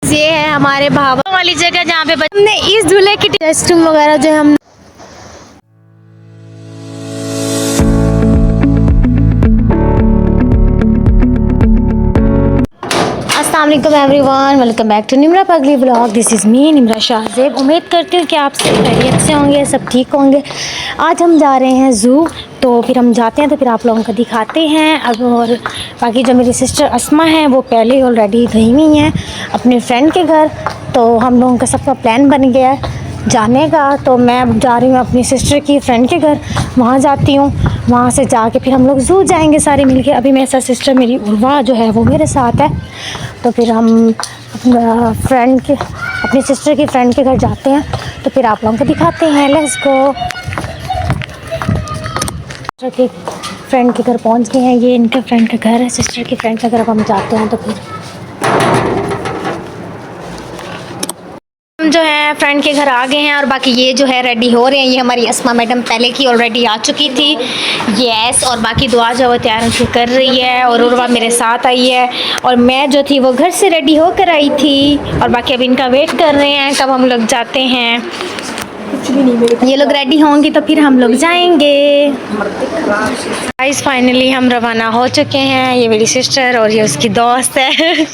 ये है हमारे भावा वाली जगह जहाँ पे हमने इस झूले की रेस्ट रूम वगैरह जो है हम अस्सलाम वालेकुम everyone, welcome back to Nimra Pagli blog. This is me Nimra Shahzeb. उम्मीद करती हूँ कि आप सब खैरियत से होंगे, सब ठीक होंगे। आज हम जा रहे हैं ज़ू, तो फिर हम जाते हैं तो फिर आप लोगों को दिखाते हैं। अब और बाकी जो मेरी सिस्टर अस्मा है वो पहले ऑलरेडी गई हुई हैं अपने फ्रेंड के घर, तो हम लोगों का सबका प्लान बन गया है जाने का। तो मैं अब जा रही हूँ अपनी सिस्टर की फ्रेंड के घर, वहाँ जाती हूँ। वहाँ से जाके फिर हम लोग ज़ू जाएंगे सारे मिलके। अभी मेरे साथ सिस्टर मेरी उर्वा जो है वो मेरे साथ है, तो फिर हम अपनी सिस्टर की फ्रेंड के घर जाते हैं, तो फिर आप लोगों को दिखाते हैं। Let's go. सिस्टर के फ्रेंड के घर पहुँच गए हैं, ये इनका फ्रेंड का घर है, सिस्टर की फ्रेंड का घर। अब हम जाते हैं तो फिर हम जो है फ्रेंड के घर आ गए हैं, और बाकी ये जो है रेडी हो रहे हैं। ये हमारी अस्मा मैडम पहले की ऑलरेडी आ चुकी थी, यस। और बाकी दुआ जो वो तैयार कर रही है, और उर्वा मेरे साथ आई है, और मैं जो थी वो घर से रेडी होकर आई थी। और बाकी अब इनका वेट कर रहे हैं कब हम लोग जाते हैं। ये लोग रेडी होंगे तो फिर हम लोग जाएंगे। गाइस फाइनली हम रवाना हो चुके हैं। ये मेरी सिस्टर और ये उसकी दोस्त है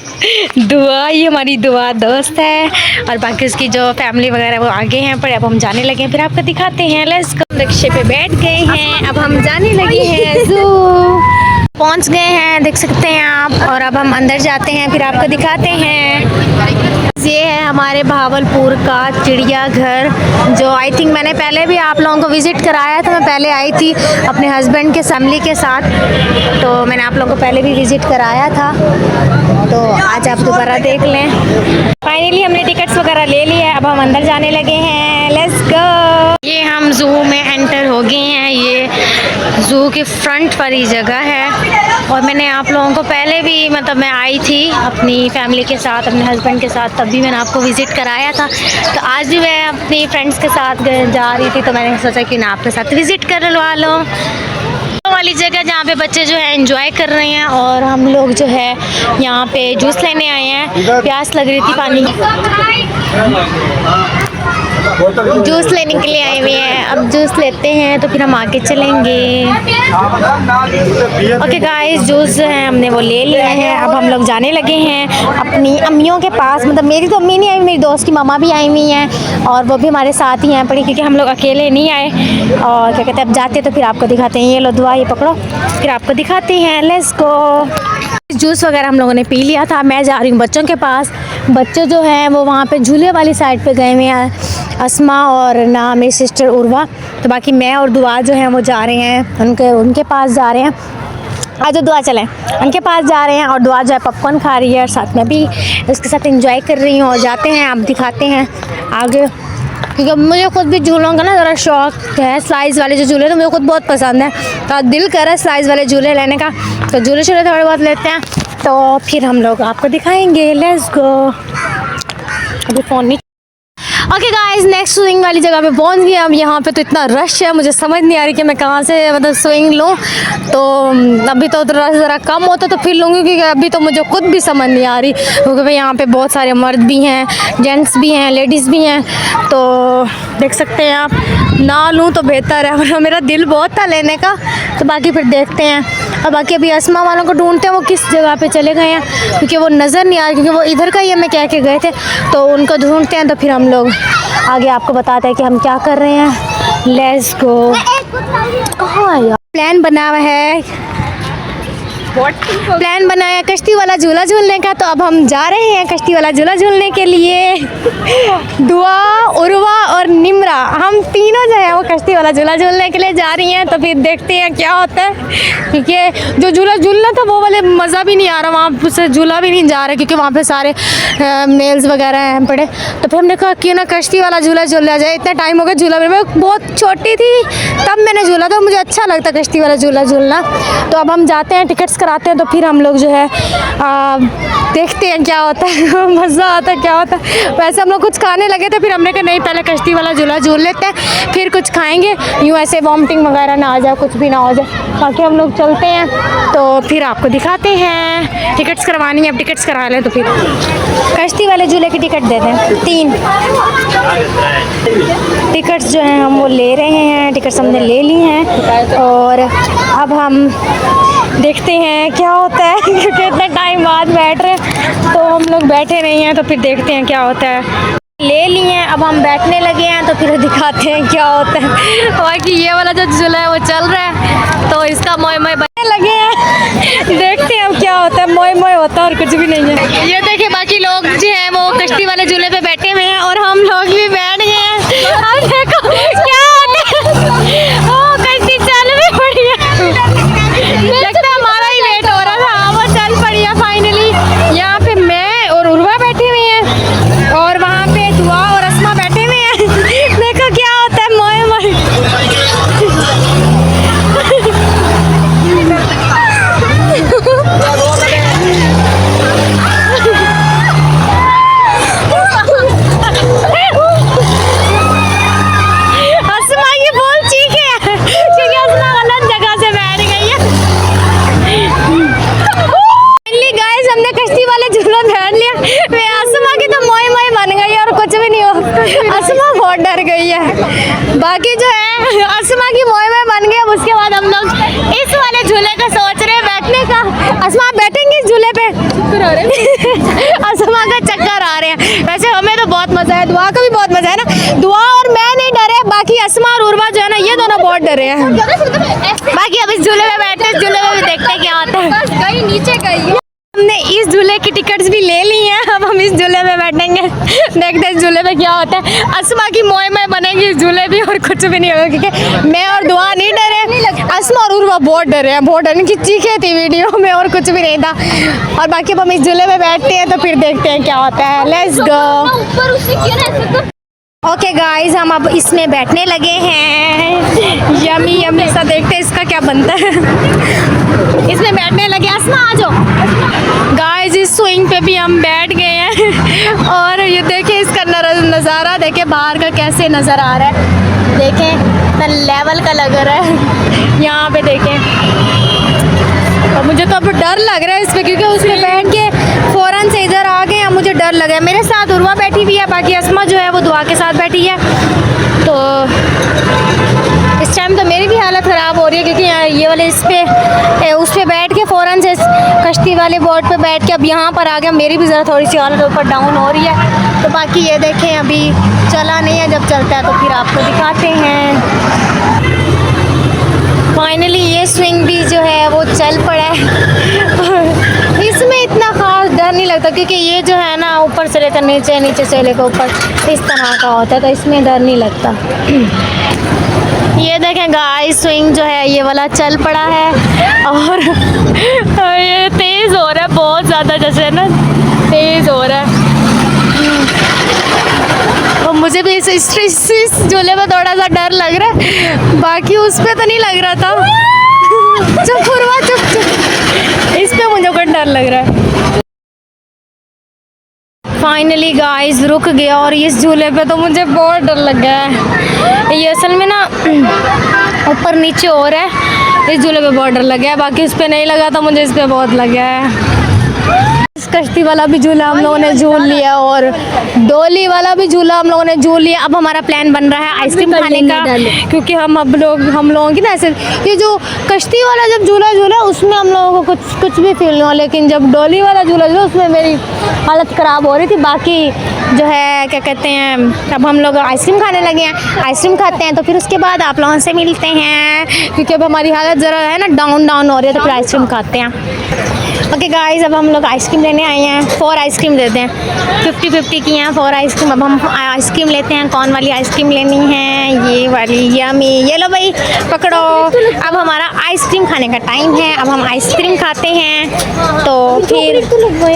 दुआ, ये हमारी दुआ दोस्त है। और बाकी उसकी जो फैमिली वगैरह वो आगे हैं, पर अब हम जाने लगे हैं, फिर आपको दिखाते हैं। Let's go. रिक्शे पे बैठ गए हैं, अब हम जाने लगे हैं ज़ू। पहुंच गए हैं, देख सकते हैं आप। और अब हम अंदर जाते हैं, फिर आपको दिखाते हैं। ये है हमारे भावलपुर का चिड़ियाघर, जो आई थिंक मैंने पहले भी आप लोगों को विज़िट कराया था। मैं पहले आई थी अपने हस्बैंड के फैमिली के साथ, तो मैंने आप लोगों को पहले भी विज़िट कराया था, तो आज आप दोबारा देख लें। फाइनली हमने टिकट्स वगैरह ले लिया है, अब हम अंदर जाने लगे हैं। Let's go. ये हम ज़ू में एंटर हो गए हैं। ये ज़ू के फ्रंट वाली जगह है, और मैंने आप लोगों को पहले भी मैं आई थी अपनी फैमिली के साथ, अपने हस्बैंड के साथ, तब भी मैंने आपको विज़िट कराया था। तो आज भी मैं अपनी फ्रेंड्स के साथ जा रही थी, तो मैंने सोचा कि ना आपके साथ विज़िट करवा लो वाली जगह जहाँ पे बच्चे जो है एंजॉय कर रहे हैं। और हम लोग जो है यहाँ पे जूस लेने आए हैं, प्यास लग रही थी पानी, जूस लेने के लिए आए हुए हैं। अब जूस लेते हैं तो फिर हम आगे चलेंगे। ओके गाइस, जूस जो है हमने वो ले लिया है। अब हम लोग जाने लगे हैं अपनी अम्मियों के पास। मेरी तो अम्मी नहीं आई, मेरी दोस्त की मामा भी आई हुई हैं, और वो भी हमारे साथ ही हैं पड़ी, क्योंकि हम लोग अकेले नहीं आए। और क्या कहते हैं, अब जाते तो फिर आपको दिखाते हैं। ये लो दुआ, ये पकड़ो, फिर आपको दिखाते हैं। Let's go. जूस वगैरह हम लोगों ने पी लिया था। मैं जा रही हूँ बच्चों के पास। बच्चे जो हैं वो वहाँ पे झूले वाली साइड पे गए हुए हैं, अस्मा और ना मेरी सिस्टर उर्वा। तो बाकी मैं और दुआ जो हैं वो जा रहे हैं उनके पास जा रहे हैं। आज दुआ चलें, उनके पास जा रहे हैं। और दुआ जो है पॉपकॉर्न खा रही है, और साथ में भी उसके साथ एंजॉय कर रही हूँ। और जाते हैं, आप दिखाते हैं आगे, क्योंकि मुझे खुद भी झूलों का ना ज़रा शौक है। स्लाइस वाले जो झूले तो मुझे खुद बहुत पसंद है, तो दिल कर रहा है स्लाइस वाले झूले लेने का। तो झूले थोड़े बहुत लेते हैं, तो फिर हम लोग आपको दिखाएंगे। Let's go. अभी फ़ोन नहीं। ओके गाइस, नेक्स्ट स्विंग वाली जगह पे पहुंच गए। अब यहाँ पे तो इतना रश है, मुझे समझ नहीं आ रही कि मैं कहाँ से स्विंग लूँ। तो अभी तो ज़रा कम होता तो फिर लूँगी, क्योंकि अभी तो मुझे खुद भी समझ नहीं आ रही, क्योंकि भाई यहाँ पे बहुत सारे मर्द भी हैं, जेंट्स भी हैं, लेडीज़ भी हैं। तो देख सकते हैं आप, ना लूँ तो बेहतर है, और मेरा दिल बहुत था लेने का। तो बाकी फिर देखते हैं। और बाकी अभी अस्मा वालों को ढूंढते हैं, वो किस जगह पे चले गए हैं, क्योंकि वो नज़र नहीं आ रहा, क्योंकि वो इधर का ही हमें कह के गए थे। तो उनको ढूंढते हैं, तो फिर हम लोग आगे आपको बताते हैं कि हम क्या कर रहे हैं। Let's go. कहाँ यार प्लान बना हुआ है, प्लान बनाया कश्ती वाला झूला झूलने का। तो अब हम जा रहे हैं कश्ती वाला झूला झूलने के लिए। दुआ, उर्वा और निम्रा, हम तीनों जो है वो कश्ती वाला झूला झूलने के लिए जा रही हैं। तो फिर देखते हैं क्या होता है, क्योंकि जो झूला झूलना था वो वाले मज़ा भी नहीं आ रहा, वहाँ से झूला भी नहीं जा रहा, क्योंकि वहाँ पे सारे मेल्स वगैरह हैं पड़े। तो फिर हमने कहा क्यों ना कश्ती वाला झूला झूला जाए। इतना टाइम हो गया झूला, मैं बहुत छोटी थी तब मैंने झूला था, मुझे अच्छा लगता कश्ती वाला झूला झूलना। तो अब हम जाते हैं, टिकट्स कराते हैं तो फिर हम लोग जो है देखते हैं क्या होता है। मज़ा आता है क्या होता है। वैसे हम लोग कुछ खाने लगे थे, फिर हमने कहा नहीं पहले कश्ती वाला झूला झूल लेते हैं फिर कुछ खाएंगे, यूँ ऐसे वॉमिटिंग वगैरह ना आ जाए, कुछ भी ना हो जाए। बाकी हम लोग चलते हैं तो फिर आपको दिखाते हैं। टिकट्स करवानी है, अब टिकट्स करा लें तो फिर कश्ती वाले झूले की टिकट दे दें। 3 टिकट्स जो हैं हम वो ले रहे हैं, टिकट्स हमने ले ली हैं और अब हम देखते हैं क्या होता है। क्योंकि इतने टाइम बाद बैठ रहे हैं तो हम लोग बैठे नहीं हैं, तो फिर देखते हैं क्या होता है। ले लिए हैं, अब हम बैठने लगे हैं तो फिर दिखाते हैं क्या होता है। बाकी ये वाला जो झूला है वो चल रहा है तो इसका मोए मोए बनने लगे हैं। देखते हैं अब क्या होता है। मोए मोए होता है और कुछ भी नहीं है। ये देखिए बाकी लोग जो हैं वो कश्ती वाले झूले पे बैठे हुए हैं और हम लोग भी बैठ गए हैं। अब देखो क्या होता है। ओ कश्ती चल भी पड़ी है, लगता है हमारा ही वेट हो रहा था। वो चल पड़ी है फाइनली। यहाँ पे मैं और उर्वा बैठी हुई हैं और वहाँ पे दुआ और अस्मा बैठे हुए हैं। देखो क्या होता है। मोए मोए अस्मा की बोल चीखे है क्योंकि अस्मा गलत जगह से बैठ गई है। गाइस हमने कश्ती वाले झूला बैठ लिया। मैं अस्मा की तो मोए मोए बन गई और कुछ भी नहीं हो। अस्मा बहुत डर गई है। बाकी जो है अस्मा की मोए मोए बन गई। अब उसके बाद हम लोग इस वाले झूले का सोच रहे हैं बैठने का। अस्मा आप बैठेंगे इस झूले पे? अस्मा का चक्कर आ रहे हैं। वैसे हमें तो बहुत मजा है, दुआ का भी बहुत मजा है ना। दुआ और मैं नहीं डरे, बाकी अस्मा और उर्वा जो है ना ये दोनों बहुत डरे हैं। बाकी अब इस झूले में बैठते हैं, झूले में भी देखते हैं क्या होता है। गई नीचे गई। हमने इस झूले की टिकट्स भी ले ली हैं, अब हम इस झूले में बैठेंगे। देखते हैं इस झूले में क्या होता है। अस्मा की मोए मोए बनेगी इस झूले भी और कुछ भी नहीं होगा क्योंकि मैं और दुआ नहीं डरे, अस्मा और उर्वा बहुत डरे हैं। बहुत डरने की चीखें थी वीडियो में और कुछ भी नहीं था। और बाकी अब हम इस झूले में बैठते हैं तो फिर देखते हैं क्या होता है। Let's go. ओके गाइस हम अब इसमें बैठने लगे हैं। यमी यमी सा देखते हैं इसका क्या बनता है। इसमें बैठने लगे। अस्मा आ जाओ। गाइस इस स्विंग पे भी हम बैठ गए हैं और ये देखिए इसका नज़ारा देखिए बाहर का कैसे नज़र आ रहा है। देखें ना लेवल का लग रहा है यहाँ पे देखें। और मुझे तो अब डर लग रहा है इस पर क्योंकि उसमें बैठ के फ़ौरन से इधर आ गए हैं। मुझे डर लग रहा है। मेरे साथ उर्वा बैठी हुई है, बाकी अस्मा जो है वो दुआ के साथ बैठी है। तो इस टाइम तो मेरी भी हालत ख़राब हो रही है क्योंकि ये वाले उस पर बैठ के फ़ौरन से कश्ती वाले बोट पे बैठ के अब यहाँ पर आ गया। मेरी भी ज़रा थोड़ी सी हालत ऊपर डाउन हो रही है। तो बाकी ये देखें अभी चला नहीं है, जब चलता है तो फिर आपको दिखाते हैं। फाइनली ये स्विंग भी जो है वो चल पड़ा है। इसमें इतना खास डर नहीं लगता क्योंकि ये जो है ना ऊपर से लेकर नीचे, नीचे से लेकर ऊपर इस तरह का होता है तो इसमें डर नहीं लगता। ये देखें गाइस स्विंग जो है ये वाला चल पड़ा है और ये तेज़ हो रहा है बहुत ज़्यादा, जैसे ना तेज़ हो रहा है। और मुझे भी इस झूले में थोड़ा सा डर लग रहा है, बाकी उस पर तो नहीं लग रहा था। चुप उर्वा चुप चुप, इस पे मुझे कोई डर लग रहा है। फाइनली गाइस रुक गया और इस झूले पे तो मुझे बहुत डर लग गया है। ये असल में ना ऊपर नीचे हो रहा है, इस झूले पे बहुत डर लग गया है। बाकी इस पे नहीं लगा था, मुझे इस पे बहुत लग गया है। इस कश्ती वाला भी झूला हम लोगों ने झूल लिया और डोली वाला भी झूला हम लोगों ने झूल लिया। अब हमारा प्लान बन रहा है आइसक्रीम खाने का क्योंकि हम लोगों की ना ऐसे ये जो कश्ती वाला जब झूला उसमें हम लोगों को कुछ भी फील नहीं हुआ, लेकिन जब डोली वाला झूला उसमें मेरी हालत ख़राब हो रही थी। बाकी जो है क्या कहते हैं अब हम लोग आइसक्रीम खाने लगे हैं। आइसक्रीम खाते हैं तो फिर उसके बाद आप लोगों से मिलते हैं क्योंकि अब हमारी हालत ज़रा है ना डाउन हो रही है तो फिर आइसक्रीम खाते हैं। ओके गाइस अब हम लोग आइसक्रीम लेने आए हैं। 4 आइसक्रीम देते हैं, 50-50 की हैं 4 आइसक्रीम। अब हम आइसक्रीम लेते हैं, कौन वाली आइसक्रीम लेनी है? ये वाली यमी। ये लो भाई पकड़ो। अब हमारा आइसक्रीम खाने का टाइम है, अब हम आइसक्रीम खाते हैं तो फिर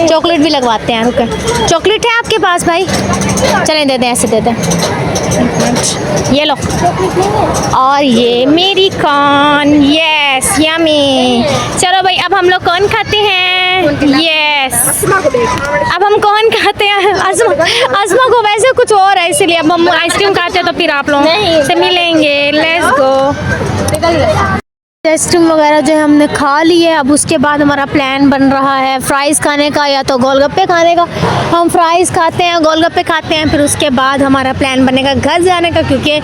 चॉकलेट भी लगवाते हैं। रुके चॉकलेट है आपके पास भाई? चलें दे दें, ऐसे दे दें। ये लो और ये मेरी कॉर्न। Yes yes yummy. चलो भाई अब हम लोग कौन खाते हैं? यस अब हम कौन खाते हैं? अज़मा को वैसे कुछ और है इसलिए अब हम आइसक्रीम खाते हैं, तो फिर आप लोगों से मिलेंगे। Let's go. आइसक्रीम वगैरह जो है हमने खा ली है। अब उसके बाद हमारा प्लान बन रहा है फ्राइज़ खाने का या तो गोलगप्पे खाने का। हम फ्राइज़ खाते हैं, गोलगप्पे खाते हैं, फिर उसके बाद हमारा प्लान बनेगा घर जाने का, क्योंकि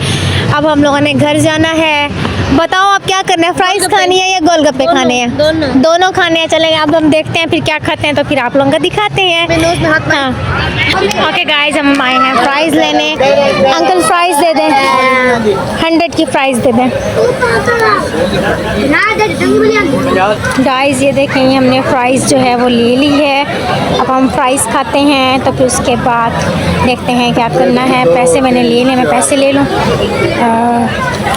अब हम लोगों ने घर जाना है। बताओ आप क्या करना है, फ्राइज़ खानी है या गोलगप्पे खाने हैं? दोनों खाने हैं। चलेंगे अब हम देखते हैं फिर क्या खाते हैं, तो फिर आप लोगों को दिखाते हैं। हाँ ओके गाइस, हम आए हैं फ्राइज़ लेने। अंकल फ्राइज़ दे दें, 100 की फ्राइज़ दे दें। गाइस ये देखें, हमने फ्राइज़ जो है वो ले ली है। अब हम फ्राइज़ खाते हैं, तो फिर उसके बाद देखते हैं क्या करना है। पैसे मैंने लिए हैं, मैं पैसे ले लूँ।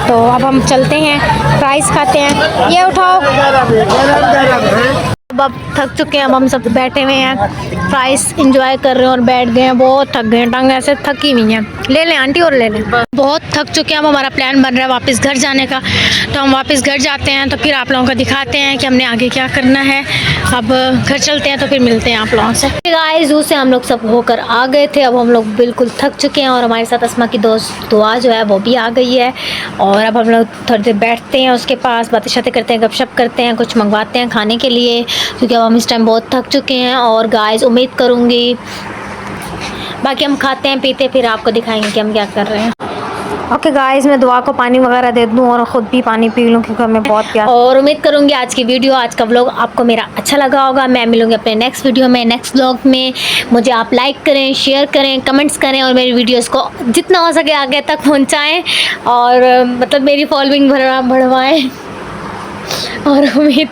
तो अब हम चलते हैं, फ्राइज़ खाते हैं। ये उठाओ। अब थक चुके हैं, अब हम सब बैठे हुए हैं, फ्राइज़ इंजॉय कर रहे हैं और बैठ गए हैं। बहुत थक गए हैं, टांग ऐसे थकी हुई हैं। ले लें आंटी और ले लें। बहुत थक चुके हैं। अब हमारा प्लान बन रहा है वापस घर जाने का, तो हम वापस घर जाते हैं, तो फिर आप लोगों को दिखाते हैं कि हमने आगे क्या करना है। अब घर चलते हैं, तो फिर मिलते हैं आप लोगों से। गाइस ज़ू से हम लोग सब होकर आ गए थे। अब हम लोग बिल्कुल थक चुके हैं और हमारे साथ अस्मा की दोस्त दुआ जो है वो भी आ गई है। और अब हम लोग थोड़ी देर बैठते हैं उसके पास, बातें शातें करते हैं, गपशप करते हैं, कुछ मंगवाते हैं खाने के लिए, क्योंकि अब हम इस टाइम बहुत थक चुके हैं। और गाइस उम्मीद करूँगी बाकी हम खाते हैं पीते, फिर आपको दिखाएंगे कि हम क्या कर रहे हैं। ओके गाइस, मैं दुआ को पानी वगैरह दे दूँ और ख़ुद भी पानी पी लूँ, क्योंकि हमें बहुत प्यास। और उम्मीद करूँगी आज की वीडियो, आज का व्लॉग आपको मेरा अच्छा लगा होगा। मैं मिलूँगी अपने नेक्स्ट वीडियो में, नेक्स्ट व्लॉग में। मुझे आप लाइक करें, शेयर करें, कमेंट्स करें और मेरी वीडियोज़ को जितना हो सके आगे तक पहुँचाएँ, और मतलब मेरी फॉलोइंग बढ़वाएँ। और उम्मीद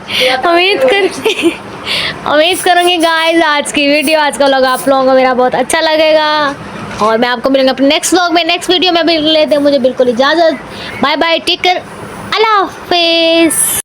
करूँगी गाइस आज की वीडियो, आज का व्लॉग आप लोगों को मेरा बहुत अच्छा लगेगा। और मैं आपको मिलूँगा अपने नेक्स्ट व्लॉग में, नेक्स्ट वीडियो में। भी लेते हैं मुझे बिल्कुल इजाज़त। बाय बाय, टेक केयर, अल्लाह हाफिज़।